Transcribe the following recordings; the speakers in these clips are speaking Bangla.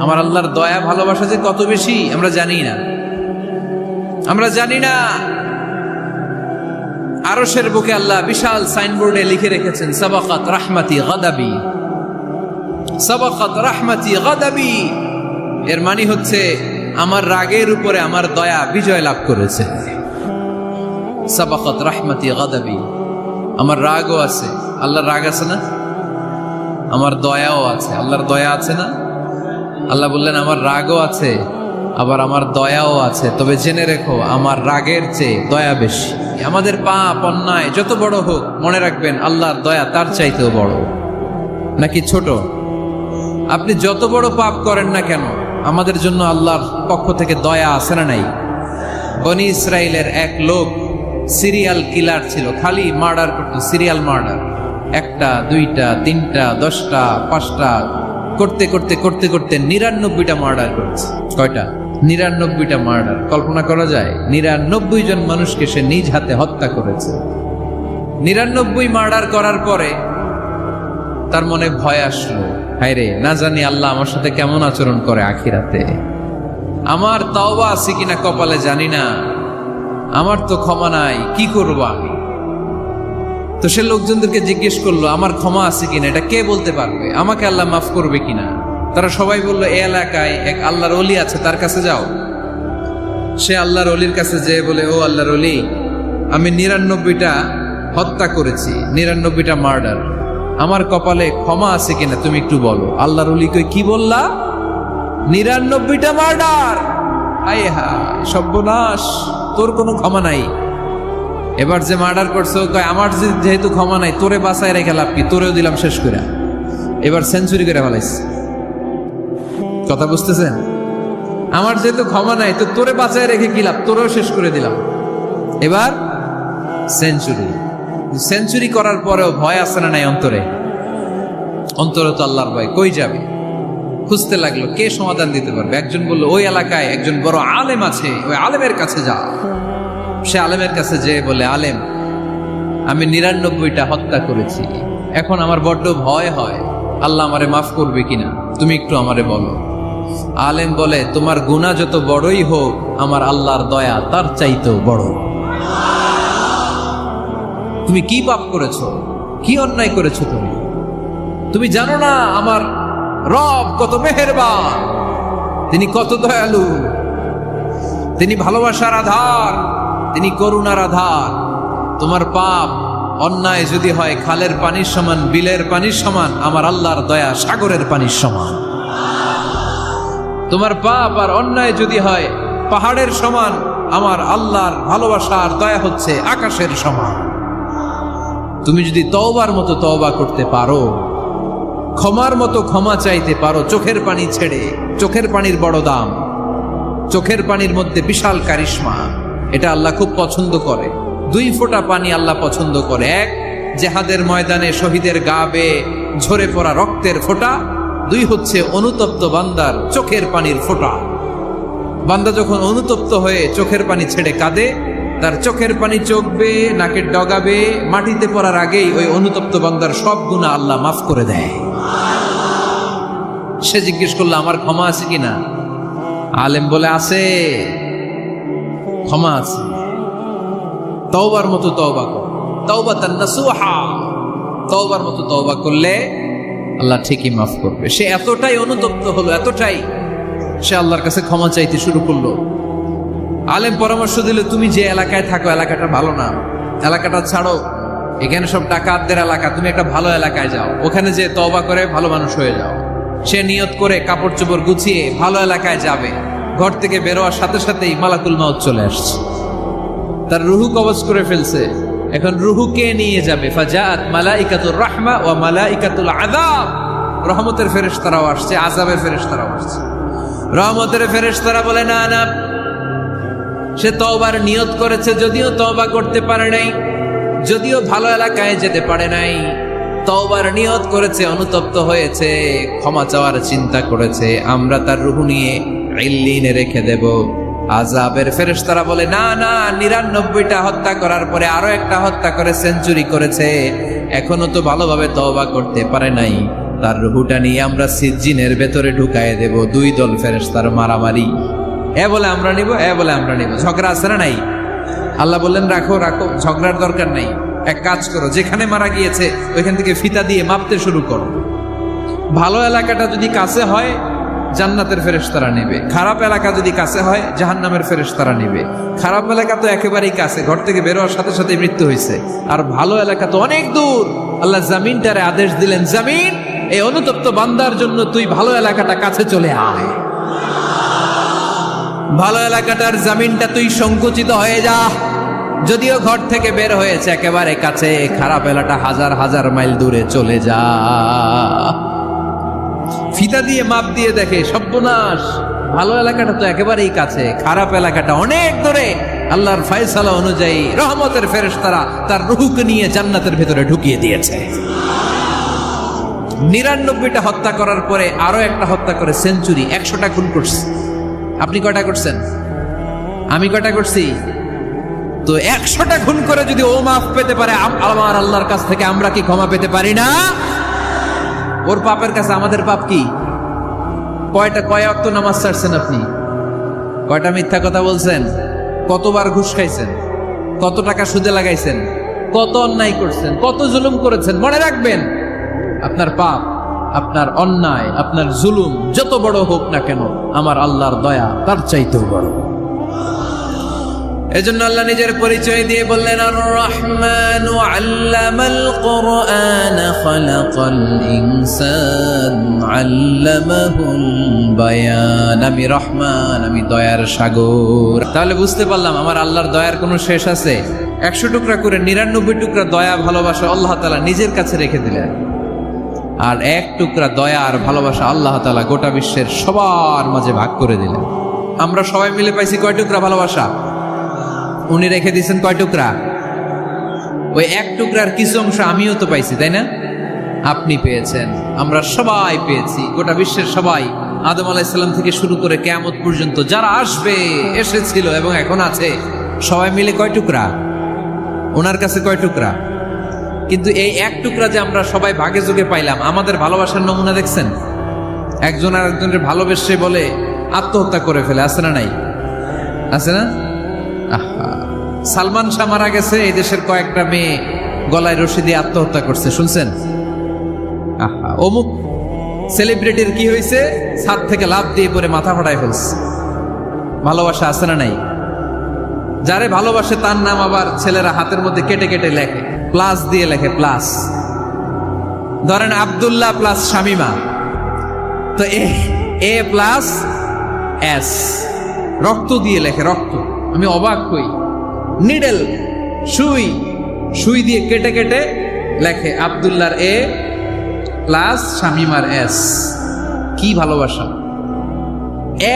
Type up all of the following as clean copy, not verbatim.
আমার আল্লাহর দয়া ভালোবাসা যে কত বেশি আমরা জানি না, আমরা জানি না। আরশের বুকে আল্লাহ বিশাল সাইনবোর্ডে লিখে রেখেছেন সাবাকাত রাহমাতি গাদাবি, সাবাকাত রাহমাতি গাদাবি। এর মানে হচ্ছে আমার রাগের উপরে আমার দয়া বিজয় লাভ করেছে। সাবাকাত রাহমাতি গাদাবি, আমার রাগও আছে, আল্লাহর রাগ আছে না, আমার দয়াও আছে, আল্লাহর দয়া আছে না। আল্লাহ বললেন আমার রাগও আছে আবার আমার দয়াও আছে, তবে জেনে রেখো আমার রাগের চেয়ে দয়া বেশি। আমাদের পাপ অন্যায় যত বড় হোক, মনে রাখবেন আল্লাহর দয়া তার চাইতেও বড়। নাকি ছোট? আপনি যত বড় পাপ করেন না কেন, আমাদের জন্য আল্লাহর পক্ষ থেকে দয়া আছে না নাই? বনি ইসরাইলের এক লোক সিরিয়াল কিলার ছিল, খালি মার্ডার করতো, সিরিয়াল মার্ডার, একটা দুইটা তিনটা 10টা 5টা করতে করতে করতে করতে 99টা মার্ডার করেছে। কয়টা? 99টা মার্ডার। কল্পনা করা যায়? 99 জন মানুষকে সে নিজ হাতে হত্যা করেছে। 99 মার্ডার করার পরে তার মনে ভয় আসলো, হায় রে, না জানি আল্লাহ আমার সাথে কেমন আচরণ করে আখিরাতে, আমার তাওবা আছে কিনা কপালে জানি না, আমার তো ক্ষমা নাই, কি করবো আমি? তো সে লোকজনদেরকে জিজ্ঞেস করলো আমার ক্ষমা আছে কিনা, এটা কে বলতে পারবে, আমাকে আল্লাহ মাফ করবে কিনা? তারা সবাই বললো এই এলাকায় এক আল্লাহর ওলি আছে, তার কাছে যাও। সে আল্লাহর ওলির কাছে যেয়ে বলে, ও আল্লাহর ওলি, আমি 99টা হত্যা করেছি, 99টা মার্ডার, আমার কপালে ক্ষমা আছে কিনা তুমি একটু বলো। আল্লাহর ওলি কই, কি বললা? 99টা মার্ডার? আয় হায় সর্বনাশ, তোর কোনো ক্ষমা নাই। এবার যে মার্ডার করছে কয় আমার যেহেতু ক্ষমা নাই, তোরে বাঁচায় রেখে লাভ কি, তোরেও দিলাম শেষ করে। এবার সেঞ্চুরি করে ফেলাইছে। কথা বুঝতেছেন? আমার যেহেতু ক্ষমা নাই, তো তোরে বাঁচায় রেখে কি লাভ, তোরেও শেষ করে দিলাম। এবার সেঞ্চুরি। সেঞ্চুরি করার পরেও ভয় আসে না নাই অন্তরে? অন্তরে তো আল্লাহর ভয়, কই যাবে? খুঁজতে লাগলো কে সমাধান দিতে পারবে। একজন বলল ওই এলাকায় একজন বড় আলেম আছে, ওই আলেমের কাছে যা। সে আলেমের কাছে যেয়ে বলে, আলেম, আমি 99টা হত্যা করেছি, এখন আমার বড্ড ভয় হয়, আল্লাহ আমারে মাফ করবে কিনা, তুমি একটু আমারে বলো। আলেম বলে, তোমার গুনাহ যত বড়ই হোক, আমার আল্লাহর দয়া তার চাইতেও বড়। তুমি কি পাপ করেছো, কি অন্যায় করেছো? তুমি জানো না আমার রব কত মেহেরবান, তিনি কত দয়ালু, তিনি ভালোবাসার আধার, তিনি করুণার আধার। তোমার পাপ অন্যায় যদি হয় খালের পানির সমান, বিলের পানির সমান, আমার আল্লাহর দয়া সাগরের পানির সমান। তোমার পাপ আর অন্যায় যদি হয় পাহাড়ের সমান, আমার আল্লাহর ভালোবাসার দয়া হচ্ছে আকাশের সমান। তুমি যদি তওবার মতো তওবা করতে পারো, ক্ষমার মতো ক্ষমা চাইতে পারো, চোখের পানি ছেড়ে, চোখের পানির বড় দাম, চোখের পানির মধ্যে বিশাল কারিশমা, এটা আল্লাহ খুব পছন্দ করে। 2 ফোঁটা পানি আল্লাহ পছন্দ করে। এক, জেহাদের ময়দানে শহীদের গা বেয়ে ঝরে পড়া রক্তের ফোঁটা। 2 হচ্ছে অনুতপ্ত বান্দার চোখের পানির ফোঁটা। বান্দা যখন অনুতপ্ত হয়ে চোখের পানি ছেড়ে কাঁদে, তার চোখের পানি চোখ বেয়ে নাকের ডগা বেয়ে মাটিতে পড়ার আগেই ওই অনুতপ্ত বান্দার সব গুনাহ আল্লাহ মাফ করে দেয়। সে জিজ্ঞেস করলো আমার ক্ষমা আছে কিনা? আলেম বলে আছে, ক্ষমা আছে। তওবার মতো তওবা কর, তাওবাতান নাসুহা, তওবার মতো তওবা করলে আল্লাহ ঠিকই মাফ করবে। সে এতটাই অনুতপ্ত হলো, এতটাই, সে আল্লাহর কাছে ক্ষমা চাইতে শুরু করলো। আলেম পরামর্শ দিল, তুমি যে এলাকায় থাকো এলাকাটা ভালো না, এলাকাটা ছাড়ো, এখানে সব ডাকাতদের এলাকা, তুমি একটা ভালো এলাকায় যাও, ওখানে যে তওবা করে ভালো মানুষ হয়ে যাও। সে নিয়ত করে কাপড় চোপড় গুছিয়ে ভালো এলাকায় যাবে। ঘর থেকে বেরোয়ার সাথে সাথেই মালাকুল মাউত চলে আসছে, তার রুহু কবজ করে ফেলছে। এখন রুহু কে নিয়ে যাবে? ফাজাআত মালাইকাতুর রাহমা ওয়া মালাইকাতুল আযাব। রহমতের ফেরেশতারাও আসছে, আযাবের ফেরেশতারাও আসছে। রহমতের ফেরেশতারা বলে, না না, সে তওবার নিয়ত করেছে, যদিও তওবা করতে পারে নাই, যদিও ভালো এলাকায় যেতে পারে নাই, তওবার নিয়ত করেছে, অনুতপ্ত হয়েছে, ক্ষমা চাওয়ার চিন্তা করেছে, আমরা তার রূহ নিয়ে ইল্লিনে রেখে দেব। আযাবের ফেরেশতারা বলে, না না, 99টা হত্যা করার পরে আরো একটা হত্যা করে সেঞ্চুরি করেছে, এখনো তো ভালোভাবে তওবা করতে পারে নাই, তার রুহুটা নিয়ে আমরা সিজ্জিনের ভেতরে ঢুকায় দেব। দুই দল ফেরেশতার মারামারি, এ বলে আমরা নিব, এ বলে আমরা নিব। ঝগড়া আছে না নাই? আল্লাহ বললেন রাখো রাখো, ঝগড়ার দরকার নেই। এক কাজ করো, যেখানে মারা গিয়েছে ওইখান থেকে ফিতা দিয়ে মাপতে শুরু করো। ভালো এলাকাটা যদি কাছে হয় জান্নাতের ফেরেশতারা নেবে, খারাপ এলাকা যদি কাছে হয় জাহান্নামের ফেরেশতারা নেবে। খারাপ এলাকা তো একেবারেই কাছে, ঘর থেকে বের হওয়ার সাথে সাথে মৃত্যু হয়েছে। আর ভালো এলাকা তো অনেক দূর। আল্লাহ জামিনটারে আদেশ দিলেন, জামিন এই অনুতপ্ত বান্দার জন্য তুই ভালো এলাকাটা কাছে চলে আয়। ভালো এলাকাটার জামিনটা তুই সংকুচিত হয়ে যা। যদিও ঘর থেকে বের হয়েছে একেবারে কাছে, খারাপ এলাকা হাজার হাজার মাইল দূরে চলে যা। ফিতা দিয়ে মাপ দিয়ে দেখে সর্বনাশ, ভালো এলাকাটা তো একেবারেই কাছে, খারাপ এলাকাটা অনেক দূরে। আল্লাহর ফয়সালা অনুযায়ী রহমতের ফেরেশতারা তার রূহকে নিয়ে জান্নাতের ভেতরে ঢুকিয়ে দিয়েছে। 99টা হত্যা করার পরে আরো একটা হত্যা করে সেঞ্চুরি, 100টা খুন করছে। আপনি কয়টা করছেন? আমি কয়টা করছি? তো 100টা খুন করে যদি ও মাফ পেতে পারে আমার আল্লাহর কাছ থেকে, আমরা কি ক্ষমা পেতে পারি না? ওর পাপের কাছে আমাদের পাপ কি? কয় ওয়াক্ত নামাজ ছাড়ছেন আপনি? কয়টা মিথ্যা কথা বলছেন? কতবার ঘুষ খাইছেন? কত টাকা সুদে লাগাইছেন? কত অন্যায় করছেন? কত জুলুম করেছেন? মনে রাখবেন, আপনার পাপ, আপনার অন্যায়, আপনার জুলুম যত বড় হোক না কেন, আমার আল্লাহর দয়া তার চাইতেও বড়। এজন্য আল্লাহ নিজের পরিচয় দিয়ে বললেন, আর রহমানু আল্লামাল কুরআন খালাকাল ইনসান আল্লামাহুল বায়ান। আমি রহমান, আমি দয়ার সাগর। তাহলে বুঝতে পারলাম আমার আল্লাহর দয়ার কোনো শেষ আছে? 100 টুকরা করে 99 টুকরা দয়া ভালোবাসা আল্লাহ তাআলা নিজের কাছে রেখে দিলেন, আর 1 টুকরা দয়া আর ভালোবাসা আল্লাহ তাআলা গোটা বিশ্বের সবার মাঝে ভাগ করে দিলেন। আমরা সবাই মিলে পাইছি কয় টুকরা ভালোবাসা? উনি রেখে দিয়েছেন কয় টুকরা? ওই 1 টুকরার কিছু অংশ আমিও তো পাইছি, তাই না? আপনি পেয়েছেন, আমরা সবাই পেয়েছি, গোটা বিশ্বের সবাই। আদম আলাইহিস সালাম থেকে শুরু করে কিয়ামত পর্যন্ত যারা আসবে, এসেছিল এবং এখন আছে, সবাই মিলে কয় টুকরা? ওনার কাছে কয় টুকরা? কিন্তু এই 1 টুকরা যে আমরা সবাই ভাগে যোগে পাইলাম, আমাদের ভালোবাসার নমুনা দেখছেন? একজন আর একজনের ভালোবেসে বলে আত্মহত্যা করে ফেলে, আছে না নাই? আছে না? সালমান শাহ মারা গেছে, এই দেশের কয়েকটা মেয়ে গলায় রশি দিয়ে আত্মহত্যা করছে, শুনছেন? অমুক সেলিব্রিটির কি হয়েছে, ছাদ থেকে লাফ দিয়ে পরে মাথা ফাটায় ফেলছে। ভালোবাসা আছে না নাই? যারে ভালোবাসে তার নাম আবার ছেলেরা হাতের মধ্যে কেটে কেটে লেখে, প্লাস দিয়ে লেখে, প্লাস। ধরেন আব্দুল্লাহ প্লাস শামিমা, তো এ প্লাস এস, রক্ত দিয়ে লেখে, রক্ত। আমি অবাক হই, নিডেল সুই দিয়ে কেটে কেটে লেখে আব্দুল্লাহর এ প্লাস শামিমার এস। কি ভালোবাসা!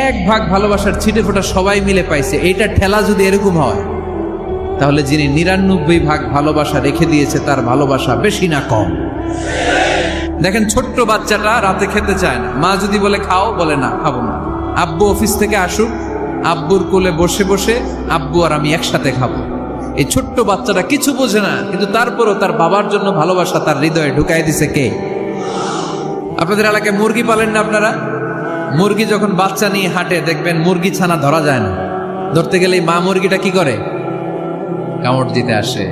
1 ভাগ ভালোবাসার ছিটে ফোটা সবাই মিলে পাইছে। এইটা ঠেলা যদি এরকম হয়, তাহলে যিনি 99 ভাগ ভালোবাসা রেখে দিয়েছে তার ভালোবাসা বেশি না কম? দেখেন, ছোট্ট বাচ্চাটা রাতে খেতে চায় না, মা যদি বলে খাও, বলে না, খাবো না। আব্বু অফিস থেকে আসুক, আব্বুর কোলে বসে বসে আব্বু আর আমি একসাথে খাবো। এই ছোট্ট বাচ্চাটা কিছু বোঝে না, কিন্তু তারপরও তার বাবার জন্য ভালোবাসা তার হৃদয়ে ঢুকাই দিছে কে? আপনাদের এলাকায় মুরগি পালেন না আপনারা? মুরগি যখন বাচ্চা নিয়ে হাঁটে, দেখবেন মুরগি ছানা ধরা যায় না। ধরতে গেলে মা মুরগিটা কি করে? কামড় দিতে আসে।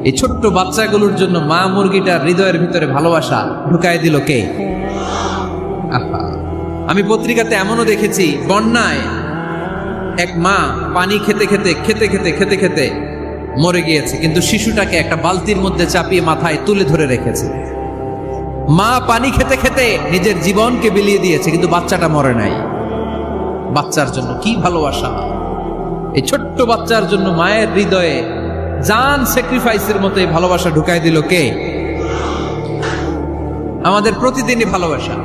এই ছোট্ট বাচ্চাগুলোর জন্য মা মুরগিটার হৃদয়ের ভিতরে ভালোবাসা ঢুকাই দিল কে? আমি পত্রিকাতে এমনও দেখেছি, বন্যায় এক মা পানি খেতে খেতে মরে গিয়েছে, কিন্তু শিশুটাকে একটা বালতির মধ্যে চাপিয়ে মাথায় তুলে ধরে রেখেছে। মা পানি খেতে খেতে নিজের জীবনকে বিলিয়ে দিয়েছে, কিন্তু বাচ্চাটা মরে নাই। বাচ্চার জন্য কি ভালোবাসা! এই ছোট্ট বাচ্চার জন্য মায়ের হৃদয়ে জান স্যাক্রিফাইসের মতো এই ভালোবাসা ঢুকাই দিল কে? আমাদের প্রতিদিনই ভালোবাসা,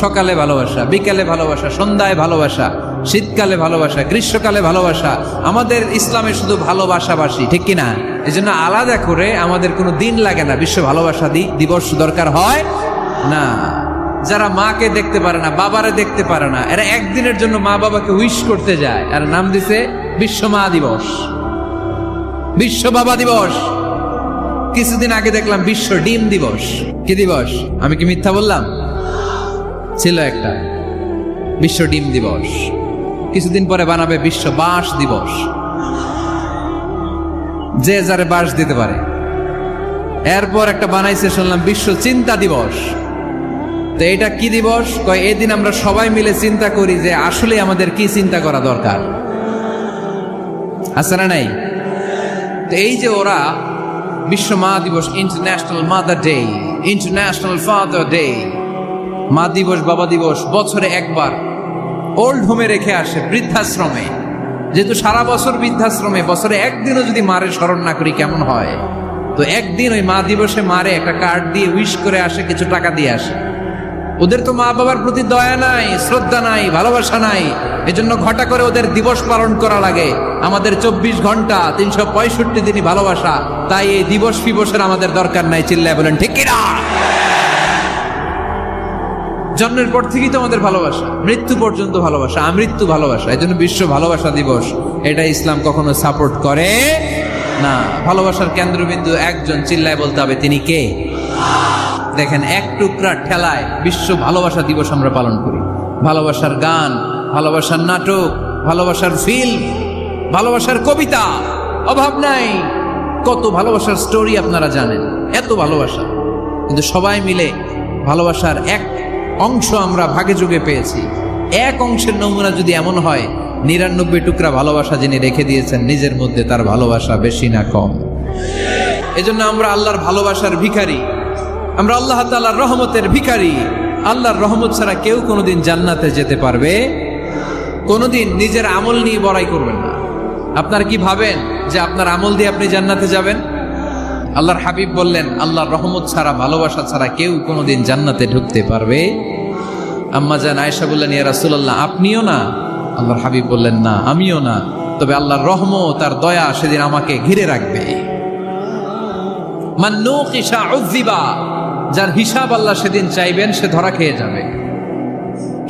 সকালে ভালোবাসা, বিকালে ভালোবাসা, সন্ধ্যায় ভালোবাসা, শীতকালে ভালোবাসা, গ্রীষ্মকালে ভালোবাসা। আমাদের ইসলামে শুধু ভালোবাসাবাসী, ঠিক কিনা? এই জন্য আলাদা করে আমাদের কোনো দিন লাগে না, বিশ্ব ভালোবাসা দিবস দরকার হয় না। যারা মাকে দেখতে পারে না, বাবারে দেখতে পারে না, এরা একদিনের জন্য মা বাবাকে উইশ করতে যায়, আর নাম দিছে বিশ্ব মা দিবস, বিশ্ব বাবা দিবস। কিছুদিন আগে দেখলাম বিশ্ব ডিম দিবস। কি দিবস? আমি কি মিথ্যা বললাম? ছিল একটা বিশ্ব ডিম দিবস। কিছুদিন পরে বানাবে বিশ্ব বাঁশ দিবস, যে যারে বাঁশ দিতে পারে। এরপর একটা বানাইছে শুনলাম বিশ্ব চিন্তা দিবস। তো এটা কি দিবস? কয় এদিন আমরা সবাই মিলে চিন্তা করি যে আসলে আমাদের কি চিন্তা করা দরকার, আছে না নাই? তো এই যে ওরা বিশ্ব মা দিবস, international mother day, international father day, মা দিবস বাবা দিবস বছরে একবার ওল্ড হোমে রেখে আসে, বৃদ্ধাশ্রমে। যেহেতু সারা বছর বৃদ্ধাশ্রমে, বছরে একদিনও যদি মারে স্মরণ না করি কেমন হয়? তো একদিন ওই মা দিবসে মারে একটা কার্ড দিয়ে উইশ করে আসে, কিছু টাকা দিয়ে আসে। ওদের তো মা বাবার প্রতি দয়া নাই, শ্রদ্ধা নাই, ভালোবাসা নাই, এজন্য ঘটা করে ওদের দিবস পালন করা লাগে। আমাদের 24 ঘন্টা 365 দিনই ভালোবাসা, তাই এই দিবস ফিবসের আমাদের দরকার নাই। চিল্লায় বলেন ঠিক কিনা? জন্মের পর থেকেই তো আমাদের ভালোবাসা, মৃত্যু পর্যন্ত ভালোবাসা, আমৃত্যু ভালোবাসা। এই জন্য বিশ্ব ভালোবাসা দিবস, এটা ইসলাম কখনো সাপোর্ট করে না। ভালোবাসার কেন্দ্রবিন্দু একজন, চিল্লায় বলতে হবে তিনি কে? দেখেন, এক টুকরা ঠেলায় বিশ্ব ভালোবাসা দিবস আমরা পালন করি। ভালোবাসার গান, ভালোবাসার নাটক, ভালোবাসার ফিল্ম, ভালোবাসার কবিতা, অভাব নাই। কত ভালোবাসার স্টোরি আপনারা জানেন, এত ভালোবাসা। কিন্তু সবাই মিলে ভালোবাসার এক অংশ আমরা ভাগে যোগে পেয়েছি। এক অংশের নমুনা যদি এমন হয়, 99 টুকরা ভালোবাসা যিনি রেখে দিয়েছেন নিজের মধ্যে, তার ভালোবাসা বেশি না কম? এজন্য আমরা আল্লাহর ভালোবাসার ভিখারি, আমরা আল্লাহ তাআলার রহমতের ভিখারি। আল্লাহর রহমত ছাড়া কেউ কোনোদিন জান্নাতে যেতে পারবে? কোনোদিন নিজের আমল নিয়ে বড়াই করবেন না। আপনারা কি ভাবেন যে আপনার আমল দিয়ে আপনি জান্নাতে যাবেন? আল্লাহর হাবিব বললেন, আল্লাহর রহমত ছাড়া, ভালোবাসা ছাড়া কেউ কোনোদিন জান্নাতে ঢুকতে পারবে? আম্মা জান আয়েশা বললেন, ইয়া রাসূলুল্লাহ, আপনিও না? আল্লাহর হাবিব বললেন, না, আমিও না, তবে আল্লাহর রহমত, তার দয়া সেদিন আমাকে ঘিরে রাখবে। মান নুকিশা উযিবা, যার হিসাব আল্লাহ সেদিন চাইবেন সে ধরা খেয়ে যাবে।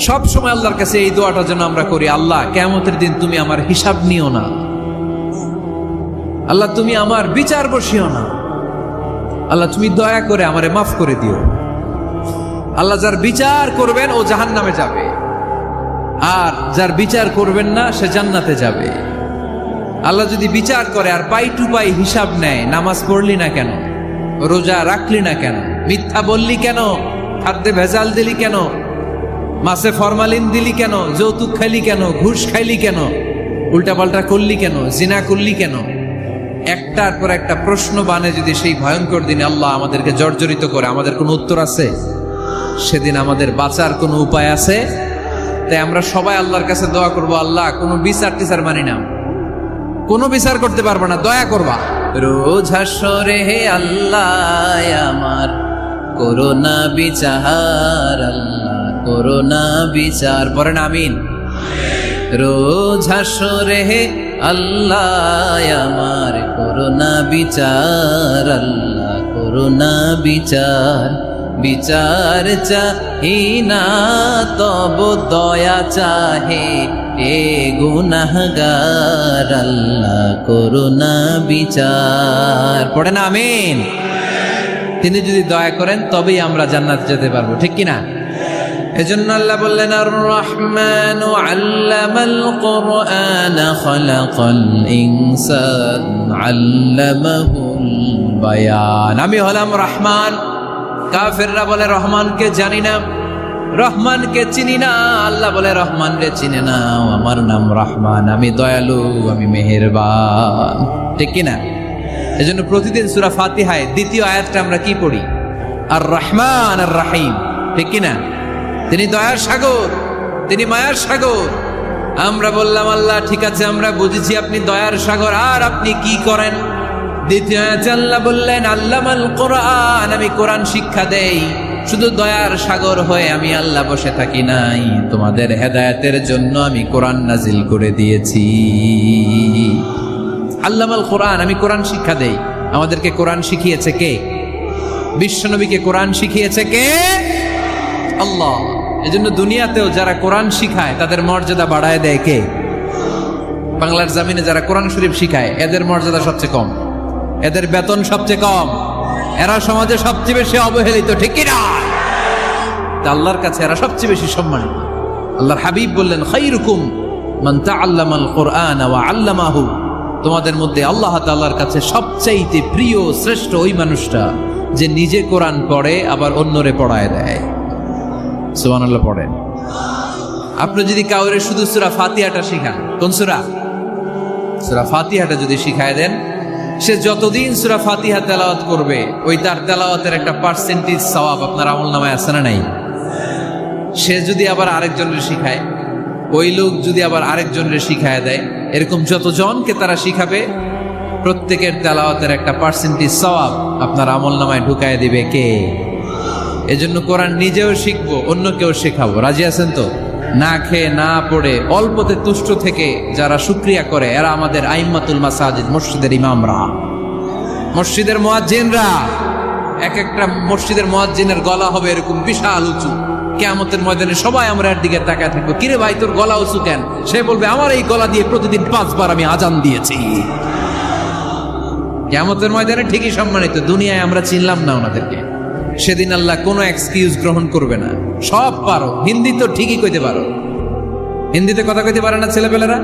সব সময় আল্লাহর কাছে এই দোয়াটা যেন আমরা করি, আল্লাহ কিয়ামতের দিন তুমি আমার হিসাব নিও না, আল্লাহ তুমি আমার বিচার বসিও না, আল্লাহ তুমি দয়া করে আমারে মাফ করে দিও। আল্লাহ যার বিচার করবেন ও জাহান্নামে যাবে, আর যার বিচার করবেন না সে জান্নাতে যাবে। আল্লাহ যদি বিচার করে আর পাই টু পাই হিসাব নেয়, নামাজ পড়লি না কেন, রোজা রাখলি না কেন, মিথ্যা বললি কেন, খাদ্যে ভেজাল দিলি কেন, মাছে ফরমালিন দিলি কেন, যৌতুক খাইলি কেন, ঘুষ খাইলি কেন, উল্টাপাল্টা করলি কেন, জিনা করলি কেন, একটার পর একটা প্রশ্ন বানে যদি সেই ভয়ঙ্কর দিনে আল্লাহ আমাদেরকে জর্জরিত করে, আমাদের কোনো উত্তর আছে? সেদিন আমাদের বাঁচার কোনো উপায় আছে? তাই আমরা সবাই আল্লাহর কাছে দোয়া করবো, আল্লাহ কোনো বিচার টিচার মানি না, কোনো বিচার করতে পারবো না, দয়া করবা। রোজ হাসরে হে আল্লাহ আমার করোনা বিচার, আল্লাহ করোনা বিচার, পড়েন আমিন। রোজ হাসরে হে আল্লাহ আমার করোনা বিচার, আল্লাহ করোনা বিচার। বিচার চাহি না তব দয়া চাহে এ গুনাহগার, আল্লাহ করুণা বিচার। পড়ে না আমিন। তিনি যদি দয়া করেন তবেই আমরা জান্নাত যেতে পারবো, ঠিক কিনা? এজন্য আল্লাহ বললেন, আর রহমানু আল্লামাল কুরআন খালাকাল ইনসান আল্লামাহুল বায়ান। আমি হলাম রহমান। কাফেররা বলে রহমানকে জানি না, রহমানকে চিনি না। আল্লাহ বলে রহমান রে চিনে না, আমার নাম রহমান, আমি দয়ালু, আমি মেহেরবান, ঠিক কিনা? এজন্য প্রতিদিন সূরা ফাতিহায় দ্বিতীয় আয়াতটা আমরা কি পড়ি? আর রহমান আর রাহিম, ঠিক কিনা? তিনি দয়ার সাগর, তিনি মায়ার সাগর। আমরা বললাম, আল্লাহ ঠিক আছে, আমরা বুঝেছি আপনি দয়ার সাগর, আর আপনি কি করেন? দ্বিতীয় আয়াতে আল্লাহ বললেন, আল্লামাল কোরআন, আমি কোরআন শিক্ষা দেই। শুধু দয়ার সাগর হয়ে আমি আল্লাহ বসে থাকি নাই, তোমাদের হেদায়েতের জন্য আমি কোরআন নাজিল করে দিয়েছি। আল্লামাল কোরআন, আমি কোরআন শিক্ষা দেই। আমাদেরকে কোরআন শিখিয়েছে কে? বিশ্বনবীকে কোরআন শিখিয়েছে কে? আল্লাহ। এজন্য দুনিয়াতেও যারা কোরআন শিখায় তাদের মর্যাদা বাড়ায় দেয় কে? বাংলার জমিনে যারা কোরআন শরীফ শিখায় এদের মর্যাদা সবচেয়ে কম। এদের বেতন সবচেয়ে কম, এরা সমাজে সবচেয়ে বেশি অবহেলিত, ঠিক কি না? আল্লাহর কাছে এরা সবচেয়ে বেশি সম্মানিত। আল্লাহর হাবিব বললেন, খায়রুকুম মান তাআল্লামাল কুরআন ওয়া আল্লামাহু, তোমাদের মধ্যে আল্লাহ তাআলার কাছে সবচাইতে প্রিয় শ্রেষ্ঠ ওই মানুষটা যে নিজে কোরআন পড়ে আবার অন্যরে পড়ায় দেয়। সুবহানাল্লাহ পড়েন। আপনি যদি কাউরে শুধু সূরা ফাতিহাটা শিখান, কোন সূরা? সূরা ফাতিহাটা যদি শিখায় দেন, সে যতদিন সূরা ফাতিহা তেলাওয়াত করবে ওই তার তেলাওয়াতের একটা পার্সেন্টেজ সওয়াব আপনার আমলনামায় আছে না নাই? সে যদি আবার আরেকজনের শিখায়, ওই লোক যদি আবার আরেকজনের শিখায় দেয়, এরকম যতজনকে তারা শিখাবে প্রত্যেকের তেলাওয়াতের একটা পার্সেন্টেজ সওয়াব আপনার আমলনামায় ঢুকায় দিবে কে? এজন্য কোরআন নিজেও শিখবো, অন্যকেও শেখাবো। রাজি আছেন তো? না খেয়ে না পড়ে অল্পতে তুষ্ট থেকে যারা শুকরিয়া করে এরা আমাদের আইম্মাতুল মাসাজিদ, মসজিদের ইমামরা, মসজিদের মুয়াজ্জিনরা। এক একটা মসজিদের মুয়াজ্জিনের গলা হবে এরকম বিশাল উঁচু। কিয়ামতের ময়দানে সবাই আমরা এর দিকে তাকায় থাকবো, কিরে ভাই তোর গলা উঁচু কেন? সে বলবে, আমার এই গলা দিয়ে প্রতিদিন 5 বার আমি আজান দিয়েছি। কিয়ামতের ময়দানে ঠিকই সম্মানিত, দুনিয়ায় আমরা চিনলাম না ওনাদেরকে। সেদিন আল্লাহ কোনো এক্সকিউজ গ্রহণ করবে না। সব পারো, হিন্দি তো ঠিকই কইতে পারো, হিন্দিতে কথা কইতে পারে না ছেলেপেলেরা?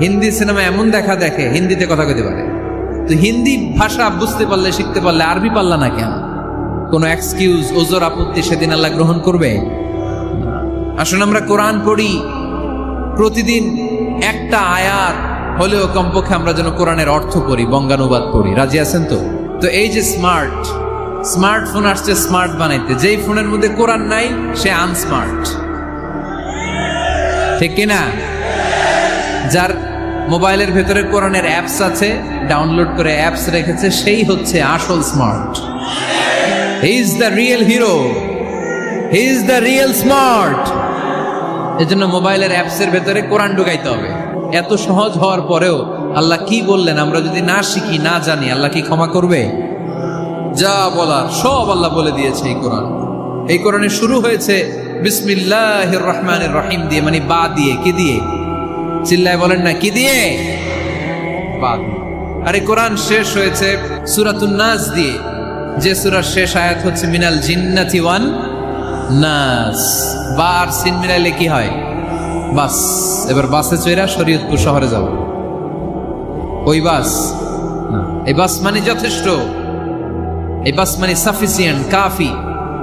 হিন্দি সিনেমা এমন দেখা দেখে হিন্দিতে কথা কইতে পারে, তো হিন্দি ভাষা বুঝতে পারলে, শিখতে পারলে আরবি পারলা না কেন? কোনো এক্সকিউজ, ওজর, আপত্তি সেদিন আল্লাহ গ্রহণ করবে? আসুন আমরা কোরআন পড়ি, প্রতিদিন একটা আয়াত হলেও কমপক্ষে আমরা যেন কোরআনের অর্থ পড়ি, বঙ্গানুবাদ পড়ি। রাজি আছেন তো? তো এই যে স্মার্টফোন আসছে স্মার্ট বানাইতে, যেই ফোনের মধ্যে কোরআন নাই সে আনস্মার্ট, ঠিক কিনা? যার মোবাইলের ভেতরে কোরআনের অ্যাপস আছে, ডাউনলোড করে অ্যাপস রেখেছে, সেই হচ্ছে আসল smart. He is the real hero, he is the real smart. এজন্য মোবাইলের অ্যাপসের ভেতরে কোরআন ঢুকাইতে হবে। এত সহজ হওয়ার পরেও আল্লাহ কি বললেন আমরা যদি না শিখি, না জানি, আল্লাহ কি ক্ষমা করবে? যা বলার সব আল্লাহ বলে দিয়েছে এই কোরআন। এই কোরআনে শুরু হয়েছে বিসমিল্লাহির রহমানির রহিম দিয়ে, মানে বা দিয়ে। কি দিয়ে? চিল্লায় বলেন না, কি দিয়ে? বা দিয়ে। আর এই কোরআন শেষ হয়েছে সূরাতুন নাস দিয়ে, যে সূরার শেষ আয়াত হচ্ছে মিনাল জিন্নাতি ওয়ান নাস। বা আর সিন মিলাইলে কি হয়? বাস। এবার বাসে চড়া শরীয়তপুর শহরে যাব, ওই বাস না, এই বাস মানে যথেষ্ট, এই বাস মানে সাফিসিয়েন্ট, কাফি।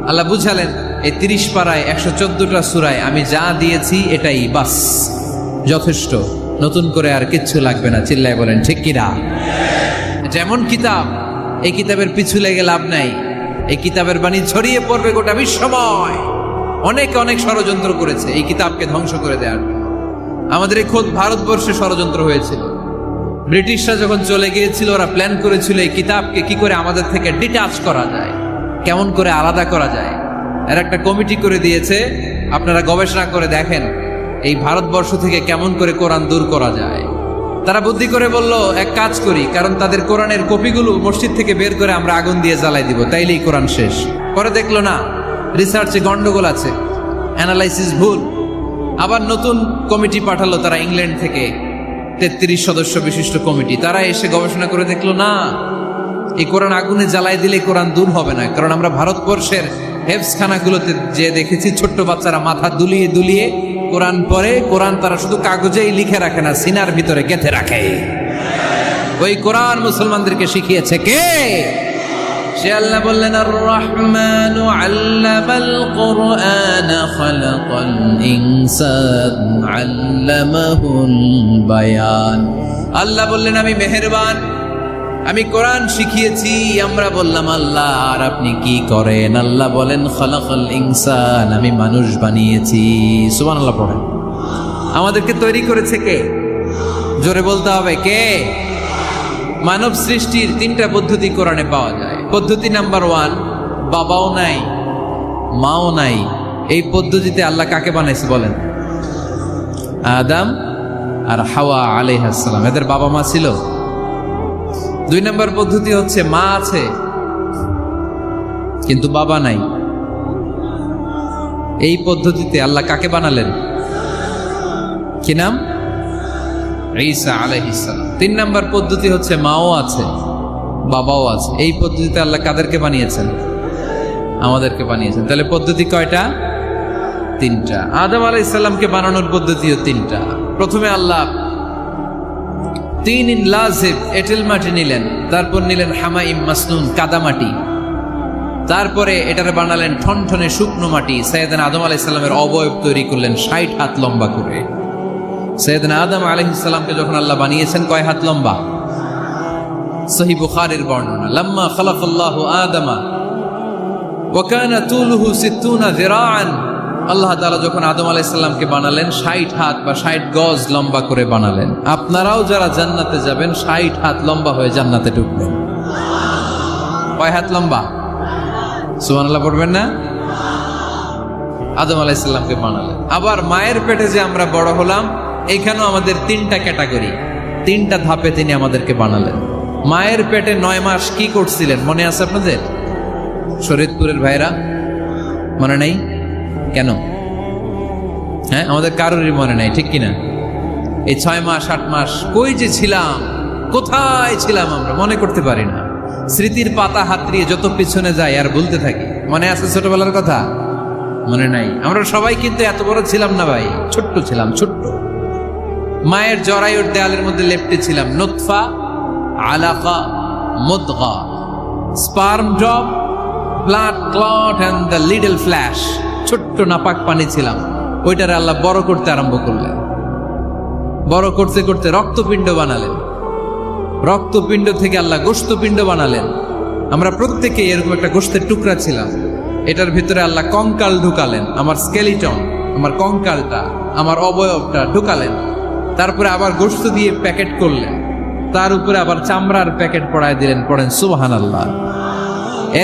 আল্লাহ বুঝালেন এই 30 পারায় 114টা সূরায় আমি যা দিয়েছি এটাই বাস, যথেষ্ট, নতুন করে আর কিচ্ছু লাগবে না। চিল্লায় বলেন ঠিক কিনা? যেমন কিতাব, এই কিতাবের পিছু লেগে লাভ নাই। এই কিতাবের বাণী ছড়িয়ে পড়বে গোটা বিশ্বময়। অনেকে অনেক ষড়যন্ত্র করেছে এই কিতাবকে ধ্বংস করে দেওয়ার। আমাদের এই খোদ ভারতবর্ষে ষড়যন্ত্র হয়েছিল। ব্রিটিশরা যখন চলে গিয়েছিল, ওরা প্ল্যান করেছিল এই কিতাবকে কি করে আমাদের থেকে ডিটাচ করা যায়, কেমন করে আলাদা করা যায়। এর একটা কমিটি করে দিয়েছে, আপনারা গবেষণা করে দেখেন এই ভারতবর্ষ থেকে কেমন করে কোরআন দূর করা যায়। তারা বুদ্ধি করে বলল, এক কাজ করি, কারণ তাদের কোরআনের কপিগুলো মসজিদ থেকে বের করে আমরা আগুন দিয়ে জ্বালাই দিব, তাইলেই কোরআন শেষ। পরে দেখলো না, রিসার্চে গন্ডগোল আছে, অ্যানালাইসিস ভুল। আবার নতুন কমিটি পাঠালো তারা ইংল্যান্ড থেকে, 33 সদস্য বিশিষ্ট কমিটি। তারা এসে গবেষণা করে দেখলো না, এই কোরআন আগুনে জ্বালাই দিলে কোরআন দূর হবে না। কারণ আমরা ভারতবর্ষের হেফজখানাগুলোতে যে দেখেছি, ছোট্ট বাচ্চারা মাথা দুলিয়ে দুলিয়ে কোরআন পড়ে। কোরআন তারা শুধু কাগজেই লিখে রাখে না, সিনার ভিতরে গেঁথে রাখে। ওই কোরআন মুসলমানদেরকে শিখিয়েছে কে? সে আল্লাহ বললেন, আর রহমানু আল্লামাল কুরআন খালাকাল ইনসান আল্লামাহুল বায়ান। আল্লাহ বললেন আমি মেহেরবান, আমি কোরআন শিখিয়েছি। আমরা বললাম আল্লাহ আর আপনি কি করেন? আল্লাহ বলেন খালাকাল ইনসান, আমি মানুষ বানিয়েছি। সুবহানাল্লাহ পড়েন। আমাদেরকে তৈরি করেছে কে? জোরে বলতে হবে কে? মানব সৃষ্টির 3টা পদ্ধতি কোরআনে পাওয়া যায়। পদ্ধতি নাম্বার 1, বাবাও নাই মাও নাই। এই পদ্ধতিতে আল্লাহ কাকে বানাইছে বলেন? আদম আর হাওয়া আলাইহিস সালাম, এদের বাবা মা ছিল। 2 নম্বর পদ্ধতি হচ্ছে মা আছে কিন্তু বাবা নাই। এই পদ্ধতিতে আল্লাহ কাকে বানালেন? কি নাম? ঈসা আলাইহিস সালাম। 3 নম্বর পদ্ধতি হচ্ছে মাও আছে বাবাও আছে। এই পদ্ধতিতে আল্লাহ কাদেরকে বানিয়েছেন? আমাদেরকে বানিয়েছেন। তাহলে পদ্ধতি কয়টা? তিনটা। আদম আলাইহিস সালামকে বানানোর পদ্ধতিও তিনটা। প্রথমে আল্লাহ তিন লাজিব এঁটেল মাটি নিলেন, তারপর নিলেন হামাইম মাসনুন কাদামাটি, তারপরে এটারে বানালেন ঠনঠনে শুকনো মাটি। সাইয়েদনা আদম আলাইহিস সালামের অবয়ব তৈরি করলেন 60 হাত লম্বা করে। সাইয়েদনা আদম আলাইহিস সালামকে যখন আল্লাহ বানিয়েছেন কয় হাত লম্বা? সহিহ বুখারীর বর্ণনা, লাম্মা খালাকাল্লাহু আদামা ওয়া কানা তুলুহু 60 যিরাআন। আল্লাহ তাআলা যখন আদম আলাইহিস সালামকে বানালেন 60 হাত বা 60 গজ লম্বা করে বানালেন। আপনারাও যারা জান্নাতে যাবেন 60 হাত লম্বা হয়ে জান্নাতে ঢুকবেন। কয় হাত লম্বা? সুবহানাল্লাহ পড়বেন না? আদম আলাইহিস সালামকে বানালেন। আবার মায়ের পেটে যে আমরা বড় হলাম, এখানেও আমাদের তিনটা ক্যাটাগরি, তিনটা ধাপে তিনি আমাদেরকে বানালেন। মায়ের পেটে 9 মাস কি করছিলেন মনে আছে আপনাদের? শরীয়তপুরের ভাইরা মনে নেই কেন? হ্যাঁ, আমাদের কারোরই মনে নাই, ঠিক কিনা? এই 6 মাস 8 মাস কই যে ছিলাম, কোথায় ছিলাম আমরা মনে করতে পারি না। স্মৃতির পাতা হাতড়িয়ে যত পিছনে যায় আর বলতে থাকি। মনে আছে ছোটবেলার কথা? মনে নাই। আমরা সবাই কিন্তু এত বড় ছিলাম না ভাই, ছোট্ট ছিলাম, ছোট্ট। মায়ের জরায়ুর দেয়ালের মধ্যে লেপ্টে ছিলাম। নুতফা, আলাকা, মুদগা, sperm drop, blood clot and the little flesh. ছোট্ট নাপাক পানি ছিলাম। ওইটারে আল্লাহ বড় করতে আরম্ভ করলেন। বড় করতে করতে রক্তপিণ্ড বানালেন। রক্তপিণ্ড থেকে আল্লাহ গোশতপিণ্ড বানালেন। আমরা প্রত্যেকে এরকম একটা গোশতের টুকরা ছিলাম। এটার ভিতরে আল্লাহ কঙ্কাল ঢুকালেন, আমার স্কেলিটন, আমার কঙ্কালটা, আমার অবয়বটা ঢুকালেন। তারপরে আবার গোশত দিয়ে প্যাকেট করলেন, তার উপরে আবার চামড়ার প্যাকেট পড়ায় দিলেন। পড়েন সুবহানাল্লাহ।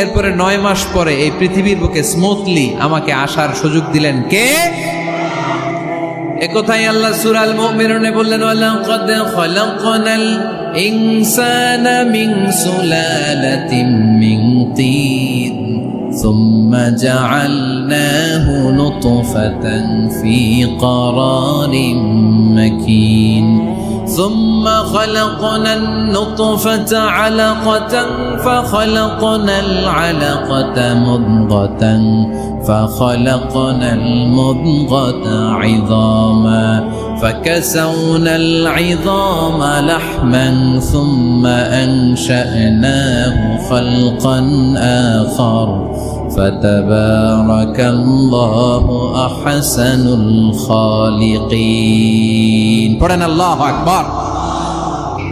এরপরে 9 মাস পরে এই পৃথিবীর বুকে স্মুথলি আমাকে আসার সুযোগ দিলেন কে? একথাই আল্লাহ সূরা আল মুমিনুনে বললেন, ওয়ালাকাদ খালাকনাল ইনসানা মিন সুলালাতিন মিন তিন সুম্মা জাআলনাহু নুতফাতান ফি ক্বারারিন মাকিন ثم خلقنا النطفة علقة فخلقنا العلقة مضغة فخلقنا المضغة عظاما فكسونا العظام لحما ثم أنشأناه خلقا آخر فتبارك الله أحسن الخالقين। পড়েন আল্লাহু আকবার।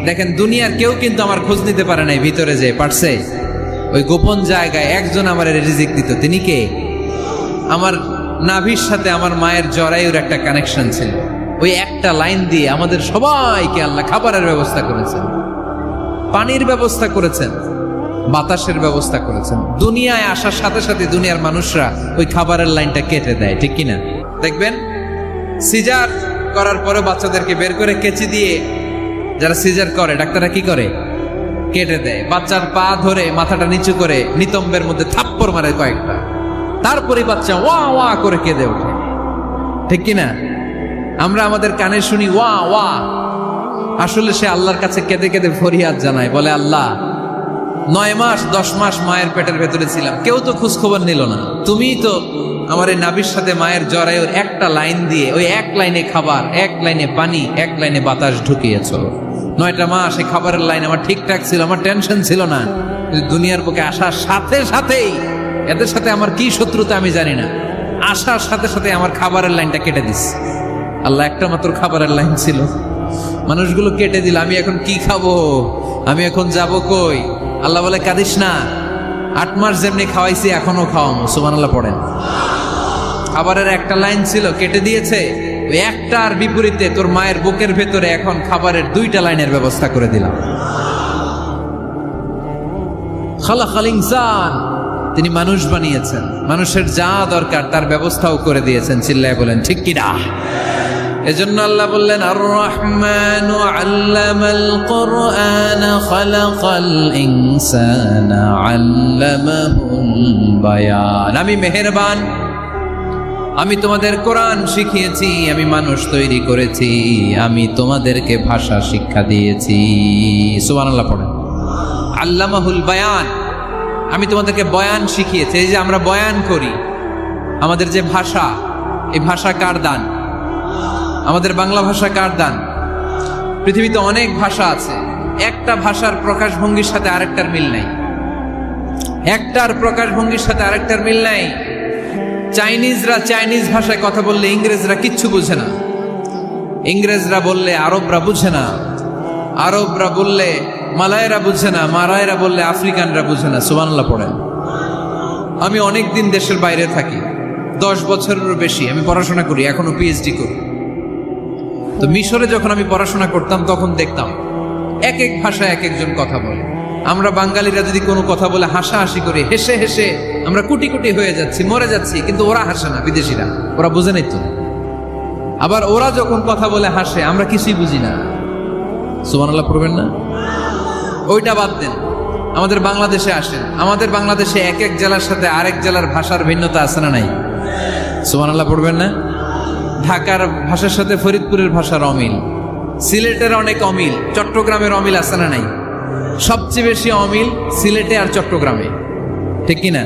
দেখেন, দুনিয়ার কেউ কিন্তু আমার খোঁজ নিতে পারে নাই। ভিতরে যে পারছে, ওই গোপন জায়গায় একজন আমার রিজিক দিত। তিনি কে? আমার নাভির সাথে আমার মায়ের জরায়ুর একটা কানেকশন ছিল। ওই একটা লাইন দিয়ে আমাদের সবাইকে আল্লাহ খাবারের ব্যবস্থা করেছেন, পানির ব্যবস্থা করেছেন, বাতাসের ব্যবস্থা করেছেন। দুনিয়ায় আসার সাথে সাথে দুনিয়ার মানুষরা ওই খাবারের লাইনটা কেটে দেয়, ঠিক কিনা? দেখবেন সিজার করার পরে বাচ্চাদেরকে বের করে কেচি দিয়ে যারা সিজার করে ডাক্তাররা কি করে? কেটে দেয়। বাচ্চার পা ধরে মাথাটা নিচু করে নিতম্বের মধ্যে থাপ্পড় মারে কয়েকটা, তারপরে বাচ্চা ওয়া ওয়া করে কেঁদে ওঠে, ঠিক কিনা? আমরা আমাদের কানে শুনি ওয়া ওয়া, আসলে সে আল্লাহর কাছে কেঁদে কেঁদে ফরিয়াদ জানায়, বলে আল্লাহ 9 মাস 10 মাস মায়ের পেটের ভেতরে ছিলাম, কেউ তো খোঁজ খবর নিল না। তুমিই তো আমার এই নাভির সাথে মায়ের জরায়ুর একটা লাইন দিয়ে, ওই এক লাইনে খাবার, এক লাইনে পানি, এক লাইনে বাতাস ঢুকিয়েছ। 9টা মাস এই খাবারের লাইন আমার ঠিকঠাক ছিল, আমার টেনশন ছিল না। দুনিয়ার বুকে আসার সাথে সাথেই, এদের সাথে আমার কি শত্রুতা আমি জানি না, আসার সাথে সাথে আমার খাবারের লাইনটা কেটে দিস। আল্লাহ একটা মাত্র খাবারের লাইন ছিল, মানুষগুলো কেটে দিল। আমি এখন কি খাবো? আমি এখন যাব কই? আল্লাহ বলে কাঁদিস না, 8 মাস যেমনি খাওয়াইছি এখনো খাওয়াবো। সুবহানাল্লাহ পড়েন। খাবারের একটা লাইন ছিল, কেটে দিয়েছে। ওই একটার বিপরীতে তোর মায়ের বুকের ভেতরে এখন খাবারের 2টা লাইনের ব্যবস্থা করে দিলাম। খালাকাল ইনসান, তিনি মানুষ বানিয়েছেন, মানুষের যা দরকার তার ব্যবস্থাও করে দিয়েছেন। চিল্লায় বলেন ঠিক কিনা? এজন্য আল্লাহ বললেন, আর রহমানু আল্লামাল কুরআন খালাকাল ইনসানা আল্লামাহুল বায়ান। আমি মেহেরবান, আমি তোমাদের কোরআন শিখিয়েছি, আমি মানুষ তৈরি করেছি, আমি তোমাদেরকে ভাষা শিক্ষা দিয়েছি। সুবহানাল্লাহ পড়েন। আল্লামাহুল বায়ান, আমি তোমাদেরকে বয়ান শিখিয়েছি। এই যে আমরা বয়ান করি, আমাদের যে ভাষা, এই ভাষা কার দান? আমাদের বাংলা ভাষা কার দান? পৃথিবীতে অনেক ভাষা আছে, একটা ভাষার প্রকাশভঙ্গির সাথে আরেকটার মিল নাই। একটার প্রকাশভঙ্গির সাথে আরেকটার মিল নাই। চাইনিজরা চাইনিজ ভাষায় কথা বললে ইংরেজরা কিচ্ছু বুঝে না, ইংরেজরা বললে আরবরা বুঝে না, আরবরা বললে মালায়রা বুঝে না, মালায়রা বললে আফ্রিকানরা বুঝে না। সুবহানাল্লাহ পড়েন। আমি অনেক দিন দেশের বাইরে থাকি, 10 বছরেরও বেশি আমি পড়াশোনা করি, এখনো পিএইচডি করি। তো মিশরে যখন আমি পড়াশোনা করতাম তখন দেখতাম এক এক ভাষায় এক একজন কথা বলে। আমরা বাঙালিরা যদি কোনো কথা বলে হাসাহাসি করি, হেসে হেসে আমরা কুটি কুটি হয়ে যাচ্ছি, মরে যাচ্ছি, কিন্তু ওরা হাসে না, বিদেশিরা, ওরা বুঝে নাই তো। আবার ওরা যখন কথা বলে হাসে, আমরা কিছুই বুঝি না। সুবহানাল্লাহ পড়বেন না? ওইটা বাদ দেন, আমাদের বাংলাদেশে আসেন। আমাদের বাংলাদেশে এক এক জেলার সাথে আরেক জেলার ভাষার ভিন্নতা আছে না নাই? সুবহানাল্লাহ পড়বেন না? ঢাকার ভাষার সাথে ফরিদপুরের ভাষার অমিল, সিলেটের অনেক অমিল, চট্টগ্রামের অমিল আছে না নাই? সবচেয়ে বেশি অমিল সিলেটে আর চট্টগ্রামে, ঠিক কিনা?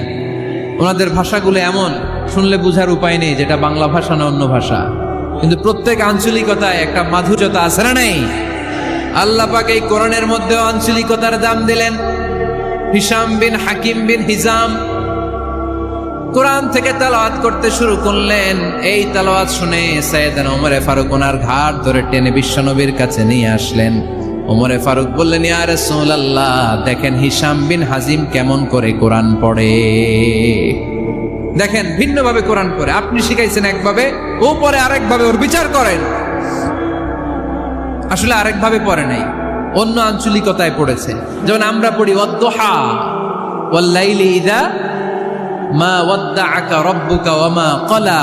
ওনাদের ভাষাগুলো এমন, শুনলে বুঝার উপায় নেই যেটা বাংলা ভাষা না অন্য ভাষা, কিন্তু প্রত্যেক আঞ্চলিকতায় একটা মাধুর্যতা আছে না নাই? আল্লাহ পাক এই কোরআনের মধ্যে আঞ্চলিকতার দাম দিলেন। হিশাম বিন হাকিম বিন হিজাম কোরআন থেকে তেলাওয়াত করতে শুরু করলেন। এই তেলাওয়াত শুনে সাইয়েদনা ওমরে ফারুক ওনার ঘাড় ধরে টেনে বিশ্বনবীর কাছে নিয়ে আসলেন। ওমরে ফারুক বললেন, ইয়া রাসূলুল্লাহ, দেখেন হিশাম বিন হাজিম কেমন করে কোরআন পড়ে, দেখেন ভিন্নভাবে কোরআন পড়ে। আপনি শিখাইছেন একভাবে, ও পরে আরেকভাবে, ওর বিচার করেন। আসলে আরেকভাবে পড়ে নাই, অন্য আঞ্চলিকতায় পড়েছে। যেমন আমরা পড়ি ওয়াদ-দুহা ওয়াল লাইলি ইযা মা ওয়াদ্দাআকা রাব্বুকা ওয়া মা ক্বালা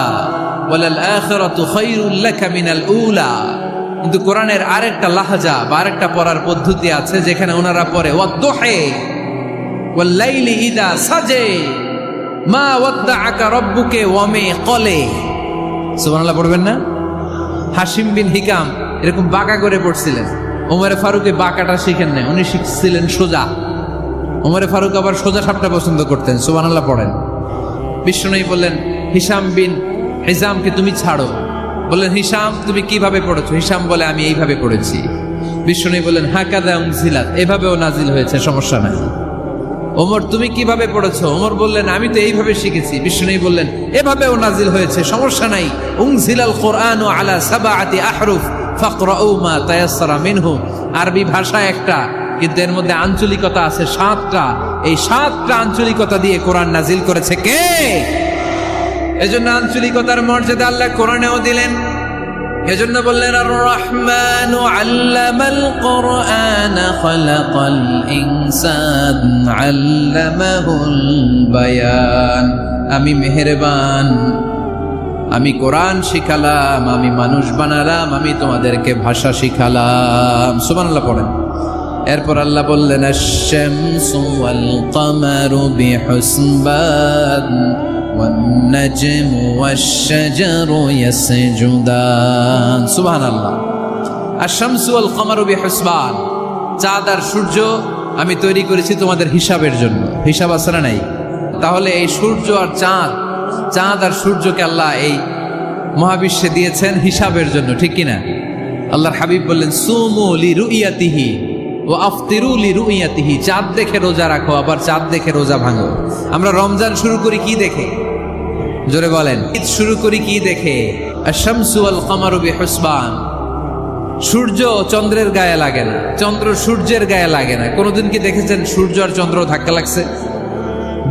ওয়ালাল আখিরাতু খায়রুল লাকা মিনাল উলা। কিন্তু কোরআনের আরেকটা লাহজা বা আরেকটা পড়ার পদ্ধতি আছে, যেখানে ওনারা পড়ে ওয়াদ-দুহা ওয়াল লাইলি ইযা সাজা মা ওয়াদ্দাআকা রাব্বুকা ওয়া মা ক্বালা। সুবহানাল্লাহ পড়বেন না? হাশিম বিন হিকাম এরকম বাঁকা করে পড়ছিলেন। ওমরে ফারুকে বাঁকাটা শিখেন না, উনি শিখছিলেন সোজা। ওমরে ফারুক আবার সোজা সাপটা পছন্দ করতেন। সুবহানাল্লাহ পড়েন। বিশ্বনবী বললেন, হিশাম বিন হিজামকে তুমি ছাড়ো। বললেন, হিশাম তুমি কিভাবে পড়েছো? হিশাম বলে, আমি এইভাবে পড়েছি। বিশ্বনবী বললেন, হাকাযা উনজিলাত, এভাবেও নাজিল হয়েছে, সমস্যা নাই। ওমর তুমি কিভাবে পড়েছো? ওমর বললেন, আমি তো এইভাবে শিখেছি। বিশ্বনবী বললেন, এভাবেও নাজিল হয়েছে, সমস্যা নাই। উনজিলাল কুরআনু আলা সাবআতি আহরুফ ফাকরাউ মা তায়াসসারা মিনহু। আরবি ভাষা একটা, কিন্তু এর মধ্যে আঞ্চলিকতা আছে 7টা। এই 7টা আঞ্চলিকতা দিয়ে কোরআন নাজিল করেছে কে? এজন্য আঞ্চলিকতার মর্যাদা আল্লাহ কোরআনেও দিলেন। এজন্য বললেন, আর রহমানু আল্লামাল কুরআন খালাকাল ইনসান আল্লামাহুল বায়ান। আমি মেহেরবান, আমি কোরআন শিখালাম, আমি মানুষ বানালাম, আমি তোমাদেরকে ভাষা শিখালাম। সুবহানাল্লাহ পড়েন। এরপর আল্লাহ বললেন, আশ-শামসু ওয়াল কামারু বিহুসবান ওয়ান নাজমু ওয়াশ-শাজারু ইয়াসজুদান। সুবহানাল্লাহ। আশ-শামসু ওয়াল কামারু বিহুসবান, চাঁদ আর সূর্য আমি তৈরি করেছি তোমাদের হিসাবের জন্য। হিসাব আছে না নাই? তাহলে এই সূর্য আর চাঁদ, চাঁদ আর সূর্যকে আল্লাহ এই মহাবিশ্বে দিয়েছেন হিসাবের জন্য, ঠিক কিনা? আল্লাহর হাবিব বললেন, সুমু লিরুইয়াতিহি ওয়া আফতিরু লিরুইয়াতিহি। চাঁদ দেখে রোজা রাখো, আবার চাঁদ দেখে রোজা ভাঙো। আমরা রমজান শুরু করি কি দেখে? জোরে বলেন। ঈদ শুরু করি কি দেখে? আশ-শামসু ওয়াল কামারু বিহুসবান। সূর্য চন্দ্রের গায়ে লাগে না, চন্দ্র সূর্যের গায়ে লাগে না। কোনোদিন কি দেখেছেন সূর্য আর চন্দ্র ধাক্কা লাগছে?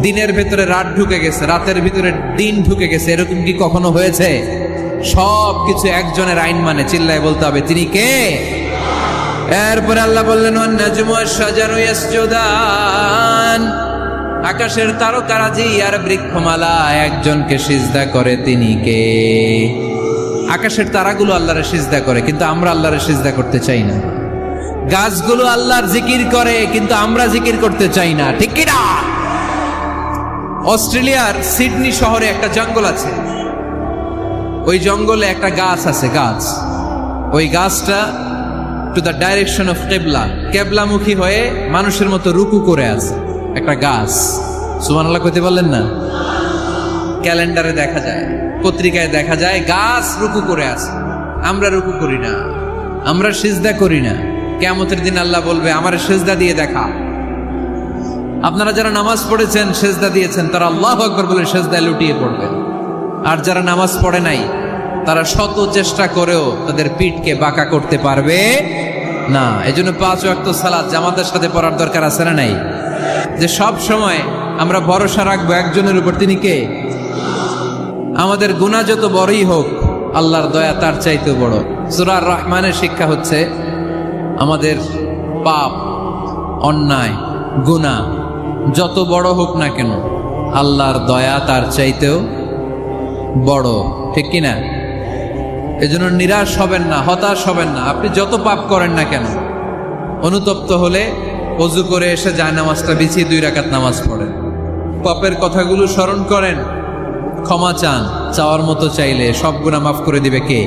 দিনের ভেতরে রাত ঢুকে গেছে, রাতের ভিতরে দিন ঢুকে গেছে, এরকম কি কখনো হয়েছে? সব কিছু একজনের আইন মানে, চিল্লায় বলতে হবে, তিনি কে? এরপরে আল্লাহ বললেন, ওয়ান নাজমু ওয়াশ-শাজারু ইয়াসজুদান। আকাশের তারকারাজি আর বৃক্ষমালা একজনকে সিজদা করে, তিনি কে? আকাশের তারাগুলো আল্লাহরে সিজদা করে, কিন্তু আমরা আল্লাহরে সিজদা করতে চাই না। গাছগুলো আল্লাহর জিকির করে, কিন্তু আমরা জিকির করতে চাই না, ঠিক কি না? অস্ট্রেলিয়ার সিডনি শহরে একটা জঙ্গল আছে। ওই জঙ্গলে একটা গাছ আছে, গাছ। ওই গাছটা টু দ্য ডাইরেকশন অফ কেবলা, কেবলামুখী হয়ে মানুষের মতো রুকু করে আছে একটা গাছ। সুবহানাল্লাহ কইতে পারলেন না? ক্যালেন্ডারে দেখা যায়, পত্রিকায় দেখা যায় গাছ রুকু করে আছে। আমরা রুকু করি না, আমরা সিজদা করি না। কিয়ামতের দিন আল্লাহ বলবে আমার সিজদা দিয়ে দেখা। আপনারা যারা নামাজ পড়েছেন, সিজদা দিয়েছেন, তারা আল্লাহু আকবার বলে সিজদায় লুটিয়ে পড়বেন। আর যারা নামাজ পড়ে নাই, তারা শত চেষ্টা করেও তাদের পিঠকে বাঁকা করতে পারবে না। এজন্য 5 ওয়াক্ত সালাত জামাতের সাথে পড়ার দরকার আছে না নাই? যে সব সময় আমরা ভরসা রাখবো একজনের উপর, তিনি কে? আমাদের গুনাহ যত বড়ই হোক, আল্লাহর দয়া তার চাইতে বড়। সূরা রহমানের শিক্ষা হচ্ছে আমাদের পাপ, অন্যায়, গুনাহ যত বড় হোক না কেন, আল্লাহর দয়া তার চাইতেও বড়, ঠিক কিনা? এজন্য নিরাশ হবেন না, হতাশ হবেন না। আপনি যত পাপ করেন না কেন, অনুতপ্ত হলে ওযু করে এসে জায়নামাজটা বিছিয়ে 2 রাকাত নামাজ পড়েন, পাপের কথাগুলো স্মরণ করেন, ক্ষমা চান। চাওয়ার মতো চাইলে সব গুনাহ মাফ করে দিবে কে?